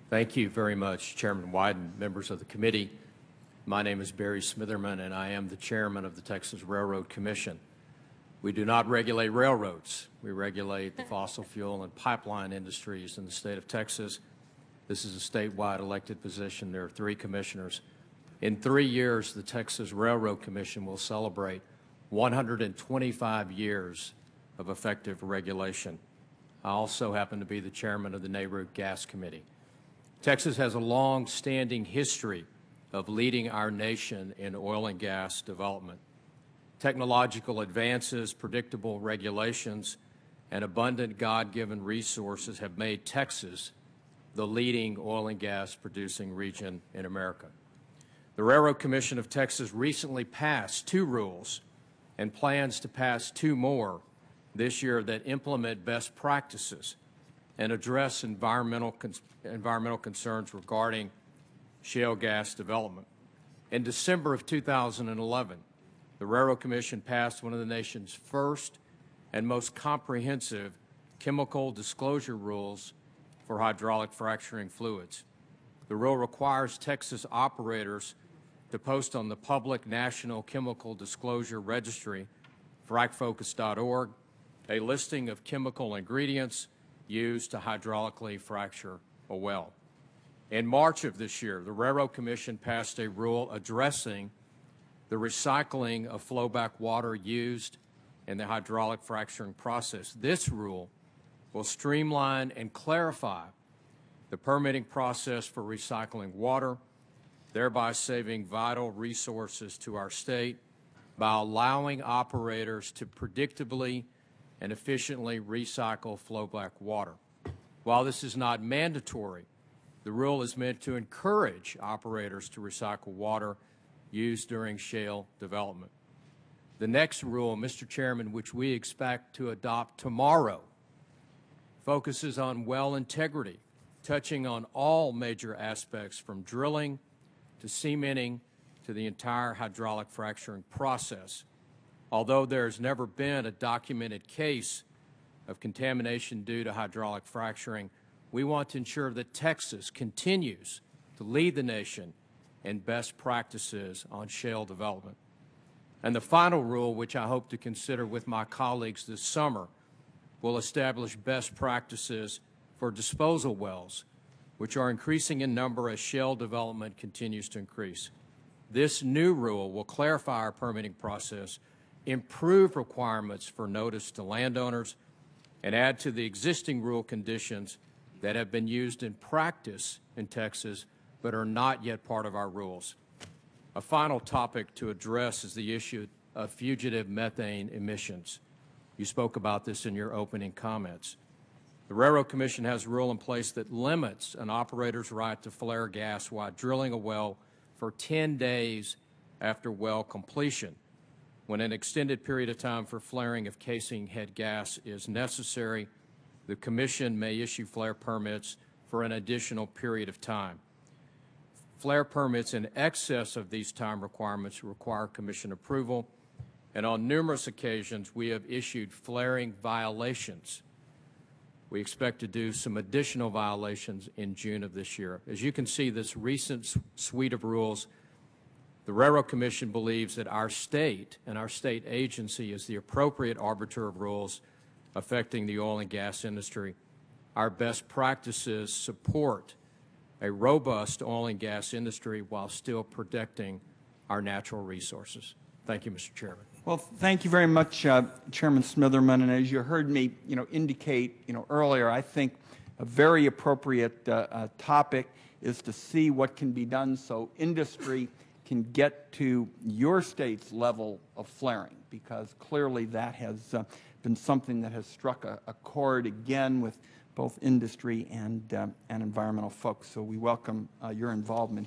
Thank you very much, Chairman Wyden, members of the committee. My name is Barry Smitherman, and I am the chairman of the Texas Railroad Commission. We do not regulate railroads. We regulate the fossil fuel and pipeline industries in the state of Texas. This is a statewide elected position. There are 3 commissioners. In 3 years, the Texas Railroad Commission will celebrate 125 years of effective regulation. I also happen to be the chairman of the Nehru Gas Committee. Texas has a long-standing history of leading our nation in oil and gas development. Technological advances, predictable regulations, and abundant God-given resources have made Texas the leading oil and gas producing region in America. The Railroad Commission of Texas recently passed 2 rules and plans to pass 2 more this year that implement best practices and address environmental concerns regarding shale gas development. In December of 2011, the Railroad Commission passed one of the nation's first and most comprehensive chemical disclosure rules for hydraulic fracturing fluids. The rule requires Texas operators to post on the public National Chemical Disclosure Registry, fracfocus.org, a listing of chemical ingredients used to hydraulically fracture a well. In March of this year, the Railroad Commission passed a rule addressing the recycling of flowback water used in the hydraulic fracturing process. This rule will streamline and clarify the permitting process for recycling water, thereby saving vital resources to our state by allowing operators to predictably and efficiently recycle flowback water. While this is not mandatory, the rule is meant to encourage operators to recycle water used during shale development. The next rule, Mr. Chairman, which we expect to adopt tomorrow, focuses on well integrity, touching on all major aspects from drilling to cementing to the entire hydraulic fracturing process. Although there has never been a documented case of contamination due to hydraulic fracturing, we want to ensure that Texas continues to lead the nation in best practices on shale development. And the final rule, which I hope to consider with my colleagues this summer, will establish best practices for disposal wells, which are increasing in number as shale development continues to increase. This new rule will clarify our permitting process, improve requirements for notice to landowners, and add to the existing rule conditions that have been used in practice in Texas but are not yet part of our rules. A final topic to address is the issue of fugitive methane emissions. You spoke about this in your opening comments. The Railroad Commission has a rule in place that limits an operator's right to flare gas while drilling a well for 10 days after well completion. When an extended period of time for flaring of casing head gas is necessary, the Commission may issue flare permits for an additional period of time. Flare permits in excess of these time requirements require Commission approval, and on numerous occasions we have issued flaring violations. We expect to do some additional violations in June of this year. As you can see, this recent suite of rules, the Railroad Commission believes that our state and our state agency is the appropriate arbiter of rules affecting the oil and gas industry. Our best practices support a robust oil and gas industry while still protecting our natural resources. Thank you, Mr. Chairman. Well, thank you very much, Chairman Smitherman. And as you heard me, indicate, earlier, I think a very appropriate topic is to see what can be done so industry can get to your state's level of flaring, because clearly that has been something that has struck a chord again with both industry and environmental folks. So we welcome your involvement